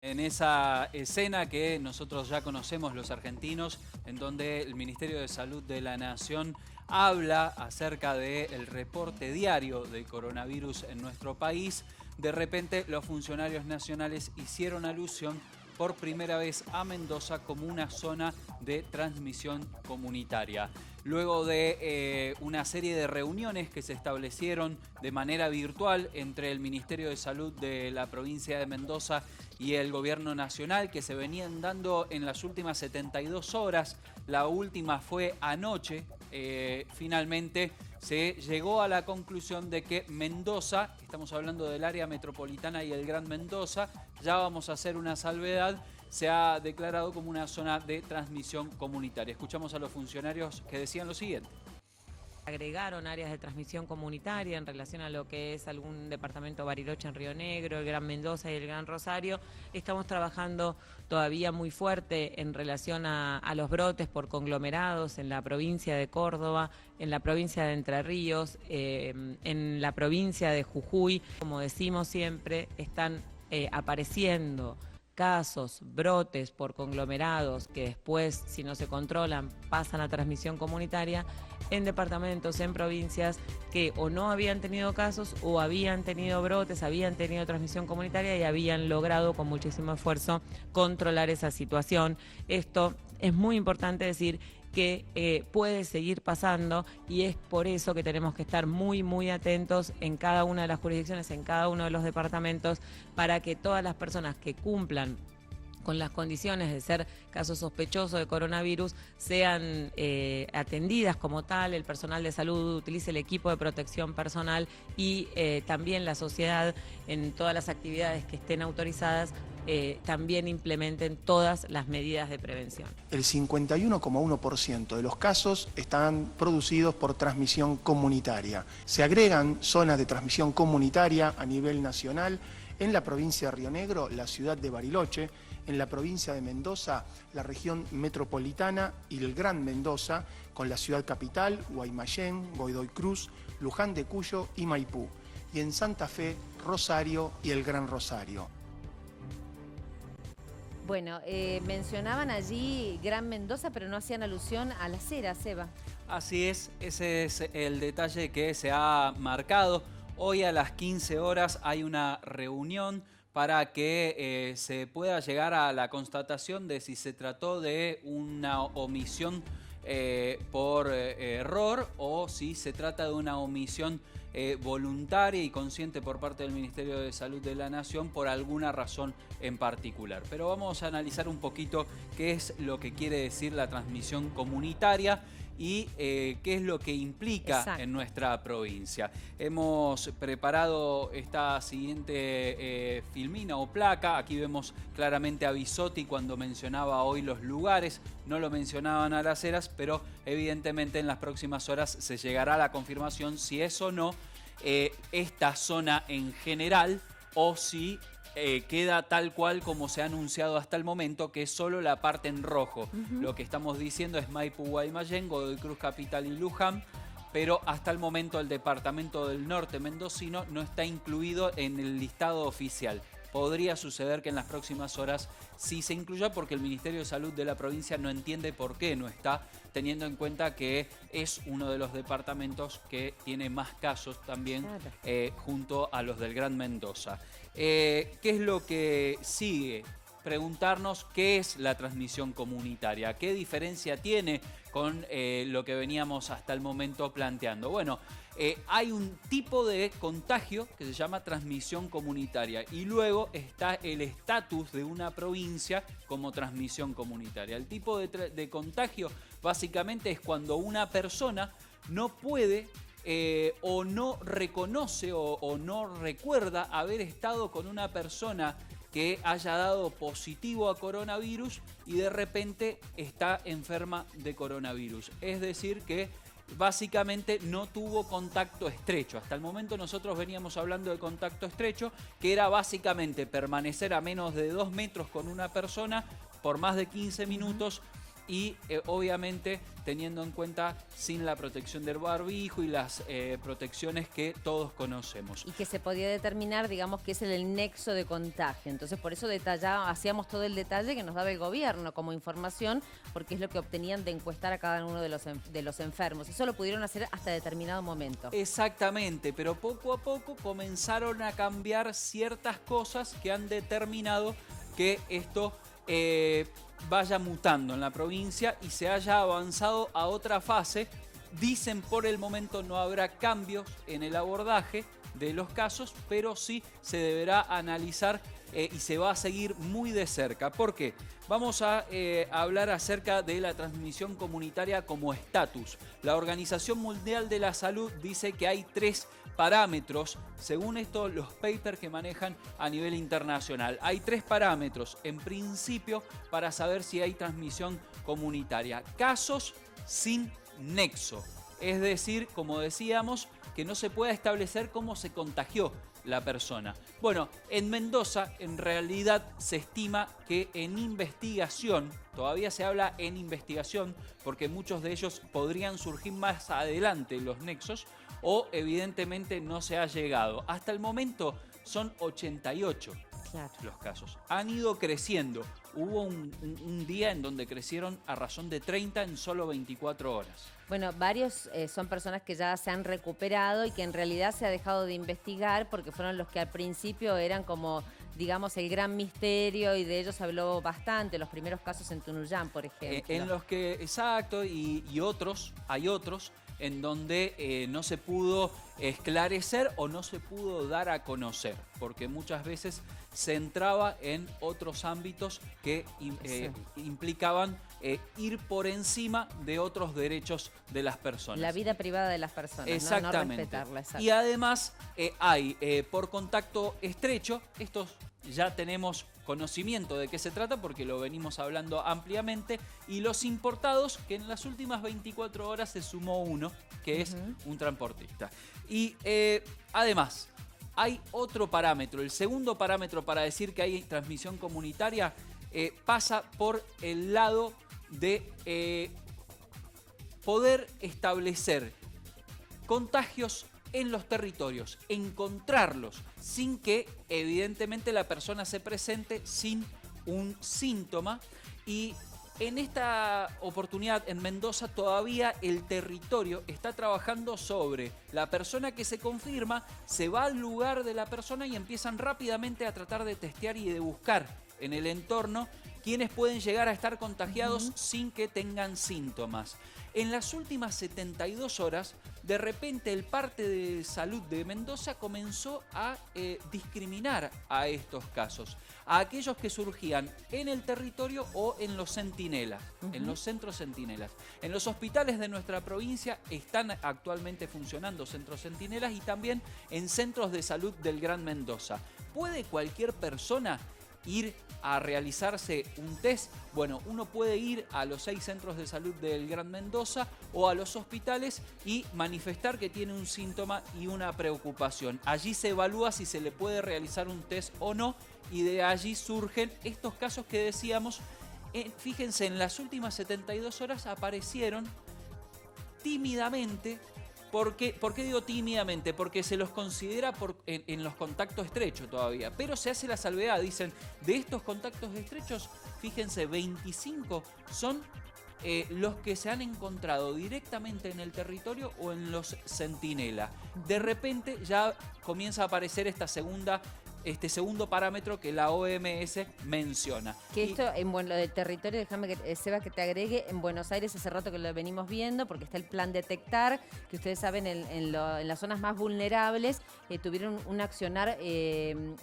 En esa escena que nosotros ya conocemos los argentinos, en donde el Ministerio de Salud de la Nación habla acerca del reporte diario del coronavirus en nuestro país, de repente los funcionarios nacionales hicieron alusión por primera vez a Mendoza como una zona de transmisión comunitaria. Luego de una serie de reuniones que se establecieron de manera virtual entre el Ministerio de Salud de la provincia de Mendoza y el gobierno nacional, que se venían dando en las últimas 72 horas, la última fue anoche, finalmente se llegó a la conclusión de que Mendoza, estamos hablando del área metropolitana y el Gran Mendoza, ya vamos a hacer una salvedad, se ha declarado como una zona de transmisión comunitaria. Escuchamos a los funcionarios que decían lo siguiente. Agregaron áreas de transmisión comunitaria en relación a lo que es algún departamento Bariloche en Río Negro, el Gran Mendoza y el Gran Rosario. Estamos trabajando todavía muy fuerte en relación a los brotes por conglomerados en la provincia de Córdoba, en la provincia de Entre Ríos, en la provincia de Jujuy. Como decimos siempre, están apareciendo casos, brotes por conglomerados que después, si no se controlan, pasan a transmisión comunitaria en departamentos, en provincias que o no habían tenido casos o habían tenido brotes, habían tenido transmisión comunitaria y habían logrado con muchísimo esfuerzo controlar esa situación. Esto es muy importante decir que puede seguir pasando y es por eso que tenemos que estar muy atentos en cada una de las jurisdicciones, en cada uno de los departamentos, para que todas las personas que cumplan con las condiciones de ser caso sospechoso de coronavirus sean atendidas como tal, el personal de salud utilice el equipo de protección personal y también la sociedad en todas las actividades que estén autorizadas también implementen todas las medidas de prevención. El 51,1% de los casos están producidos por transmisión comunitaria. Se agregan zonas de transmisión comunitaria a nivel nacional en la provincia de Río Negro, la ciudad de Bariloche, en la provincia de Mendoza, la región metropolitana y el Gran Mendoza, con la ciudad capital, Guaymallén, Godoy Cruz, Luján de Cuyo y Maipú. Y en Santa Fe, Rosario y el Gran Rosario. Bueno, mencionaban allí Gran Mendoza, pero no hacían alusión a Las Heras, Seba. Así es, ese es el detalle que se ha marcado. Hoy a las 15 horas hay una reunión para que se pueda llegar a la constatación de si se trató de una omisión por error o si se trata de una omisión voluntaria y consciente por parte del Ministerio de Salud de la Nación por alguna razón en particular. Pero vamos a analizar un poquito qué es lo que quiere decir la transmisión comunitaria y qué es lo que implica en nuestra provincia. Hemos preparado esta siguiente filmina o placa. Aquí vemos claramente a Bisotti cuando mencionaba hoy los lugares. No lo mencionaban a Las Heras, pero evidentemente en las próximas horas se llegará a la confirmación si es o no esta zona en general o si queda tal cual como se ha anunciado hasta el momento, que es solo la parte en rojo. Lo que estamos diciendo es Maipú, Guaymallén, Godoy Cruz Capital y Luján, pero hasta el momento el departamento del norte mendocino no está incluido en el listado oficial. Podría suceder que en las próximas horas sí se incluya porque el Ministerio de Salud de la provincia no entiende por qué no está, teniendo en cuenta que es uno de los departamentos que tiene más casos también junto a los del Gran Mendoza. ¿Qué es lo que sigue? Preguntarnos qué es la transmisión comunitaria, qué diferencia tiene con lo que veníamos hasta el momento planteando. Bueno, hay un tipo de contagio que se llama transmisión comunitaria y luego está el estatus de una provincia como transmisión comunitaria. El tipo de contagio básicamente es cuando una persona no puede o no reconoce o no recuerda haber estado con una persona que haya dado positivo a coronavirus y de repente está enferma de coronavirus. Es decir que básicamente no tuvo contacto estrecho. Hasta el momento nosotros veníamos hablando de contacto estrecho, que era básicamente permanecer a menos de 2 metros con una persona por más de 15 minutos y obviamente teniendo en cuenta sin la protección del barbijo y las protecciones que todos conocemos. Y que se podía determinar, digamos, que es el nexo de contagio. Entonces, por eso hacíamos todo el detalle que nos daba el gobierno como información, porque es lo que obtenían de encuestar a cada uno de los enfermos. Eso lo pudieron hacer hasta determinado momento. Exactamente, pero poco a poco comenzaron a cambiar ciertas cosas que han determinado que esto vaya mutando en la provincia y se haya avanzado a otra fase. Dicen por el momento no habrá cambios en el abordaje de los casos, pero sí se deberá analizar y se va a seguir muy de cerca. ¿Por qué? Vamos a hablar acerca de la transmisión comunitaria como estatus. La Organización Mundial de la Salud dice que hay 3 parámetros, según esto los papers que manejan a nivel internacional. Hay 3 parámetros, en principio, para saber si hay transmisión comunitaria. Casos sin nexo, es decir, como decíamos, que no se pueda establecer cómo se contagió la persona. Bueno, en Mendoza en realidad se estima que en investigación, todavía se habla en investigación, porque muchos de ellos podrían surgir más adelante los nexos, o evidentemente no se ha llegado. Hasta el momento son 88 los casos. Han ido creciendo. Hubo un día en donde crecieron a razón de 30 en solo 24 horas. Bueno, varios son personas que ya se han recuperado y que en realidad se ha dejado de investigar porque fueron los que al principio eran como, digamos, el gran misterio y de ellos se habló bastante, los primeros casos en Tunuyán, por ejemplo. En los que, exacto, y hay otros en donde no se pudo esclarecer o no se pudo dar a conocer, porque muchas veces se entraba en otros ámbitos que implicaban ir por encima de otros derechos de las personas. La vida privada de las personas, exactamente. No respetarla. Exacto. Y además hay por contacto estrecho, estos ya tenemos conocimiento de qué se trata porque lo venimos hablando ampliamente, y los importados, que en las últimas 24 horas se sumó uno, que es un transportista. Y además, hay otro parámetro, el segundo parámetro para decir que hay transmisión comunitaria pasa por el lado de poder establecer contagios en los territorios, encontrarlos sin que evidentemente la persona se presente sin un síntoma. Y en esta oportunidad en Mendoza todavía el territorio está trabajando sobre la persona que se confirma, se va al lugar de la persona y empiezan rápidamente a tratar de testear y de buscar en el entorno quienes pueden llegar a estar contagiados sin que tengan síntomas. En las últimas 72 horas, de repente el parte de salud de Mendoza comenzó a discriminar a estos casos, a aquellos que surgían en el territorio o en los centinelas, en los centros centinelas. En los hospitales de nuestra provincia están actualmente funcionando centros centinelas y también en centros de salud del Gran Mendoza. ¿Puede cualquier persona ir a realizarse un test? Bueno, uno puede ir a los 6 centros de salud del Gran Mendoza o a los hospitales y manifestar que tiene un síntoma y una preocupación. Allí se evalúa si se le puede realizar un test o no, y de allí surgen estos casos que decíamos. Fíjense, en las últimas 72 horas aparecieron tímidamente. ¿Por qué digo tímidamente? Porque se los considera en los contactos estrechos todavía. Pero se hace la salvedad, dicen, de estos contactos estrechos, fíjense, 25 son los que se han encontrado directamente en el territorio o en los centinelas. De repente ya comienza a aparecer este segundo parámetro que la OMS menciona. Que esto, lo del territorio, déjame que, Seba, que te agregue, en Buenos Aires hace rato que lo venimos viendo, porque está el plan Detectar, que ustedes saben, en las zonas más vulnerables tuvieron un accionar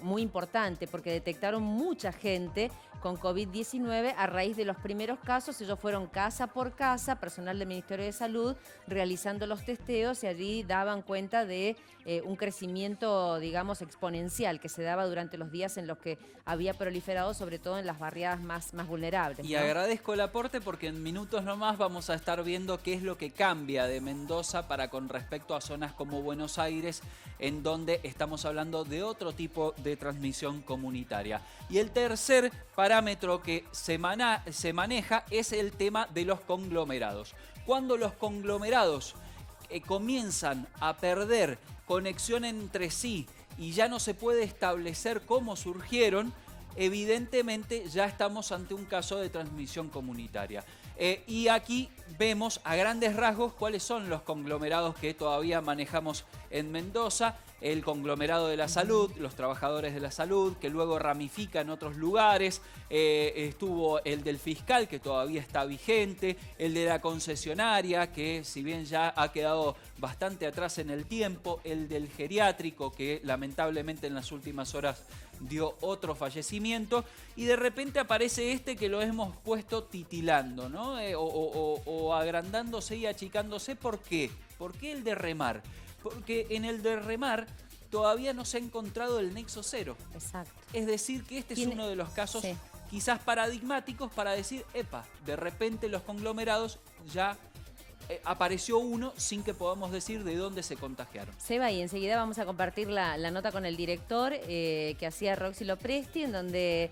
muy importante, porque detectaron mucha gente con COVID-19 a raíz de los primeros casos. Ellos fueron casa por casa, personal del Ministerio de Salud, realizando los testeos, y allí daban cuenta de un crecimiento, digamos, exponencial que se daba durante los días en los que había proliferado, sobre todo en las barriadas más vulnerables. Y ¿no? agradezco el aporte porque en minutos nomás vamos a estar viendo qué es lo que cambia de Mendoza para con respecto a zonas como Buenos Aires, en donde estamos hablando de otro tipo de transmisión comunitaria. Y el tercer parámetro que se maneja es el tema de los conglomerados. Cuando los conglomerados comienzan a perder conexión entre sí y ya no se puede establecer cómo surgieron, evidentemente ya estamos ante un caso de transmisión comunitaria. Y aquí vemos a grandes rasgos cuáles son los conglomerados que todavía manejamos en Mendoza. El conglomerado de la salud, los trabajadores de la salud, que luego ramifica en otros lugares. Estuvo el del fiscal, que todavía está vigente. El de la concesionaria, que si bien ya ha quedado bastante atrás en el tiempo. El del geriátrico, que lamentablemente en las últimas horas dio otro fallecimiento. Y de repente aparece este que lo hemos puesto titilando, ¿no? O agrandándose y achicándose. ¿Por qué? ¿Por qué el de remar? Porque en el de remar todavía no se ha encontrado el nexo cero. Exacto. Es decir, que este es uno de los casos sí. quizás paradigmáticos para decir, epa, de repente los conglomerados ya apareció uno sin que podamos decir de dónde se contagiaron. Seba, y enseguida vamos a compartir la nota con el director que hacía Roxy Lopresti, en donde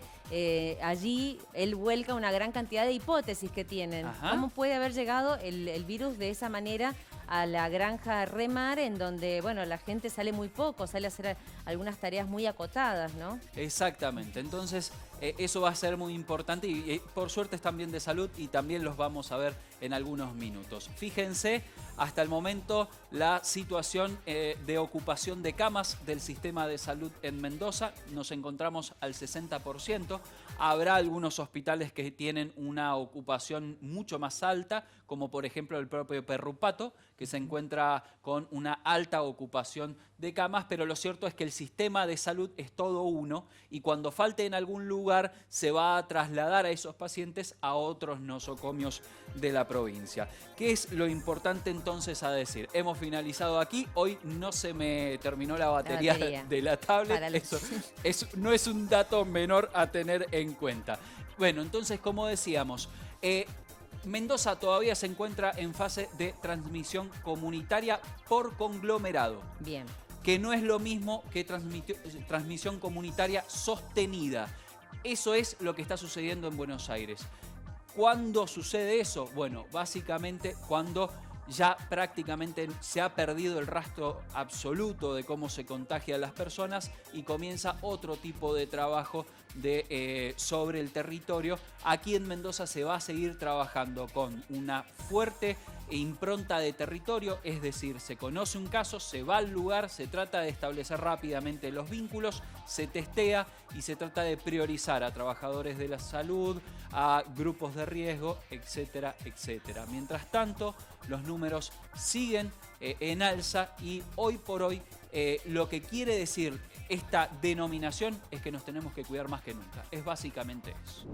allí él vuelca una gran cantidad de hipótesis que tienen. Ajá. ¿Cómo puede haber llegado el virus de esa manera a la granja Remar, en donde, bueno, la gente sale muy poco, sale a hacer algunas tareas muy acotadas, ¿no? Exactamente, entonces eso va a ser muy importante y por suerte están bien de salud y también los vamos a ver en algunos minutos. Fíjense, hasta el momento la situación de ocupación de camas del sistema de salud en Mendoza, nos encontramos al 60%. Habrá algunos hospitales que tienen una ocupación mucho más alta, como por ejemplo el propio Perrupato, que se encuentra con una alta ocupación de camas, pero lo cierto es que el sistema de salud es todo uno y cuando falte en algún lugar se va a trasladar a esos pacientes a otros nosocomios de la provincia. ¿Qué es lo importante entonces a decir? Hemos finalizado aquí, hoy no se me terminó la batería de la tablet, eso no es un dato menor a tener en cuenta. Bueno, entonces como decíamos, Mendoza todavía se encuentra en fase de transmisión comunitaria por conglomerado. Bien. Que no es lo mismo que transmisión comunitaria sostenida. Eso es lo que está sucediendo en Buenos Aires. ¿Cuándo sucede eso? Bueno, básicamente cuando ya prácticamente se ha perdido el rastro absoluto de cómo se contagian las personas y comienza otro tipo de trabajo sobre el territorio. Aquí en Mendoza se va a seguir trabajando con una fuerte impronta de territorio, es decir, se conoce un caso, se va al lugar, se trata de establecer rápidamente los vínculos, se testea y se trata de priorizar a trabajadores de la salud, a grupos de riesgo, etcétera, etcétera. Mientras tanto, los números siguen en alza y hoy por hoy lo que quiere decir esta denominación es que nos tenemos que cuidar más que nunca. Es básicamente eso.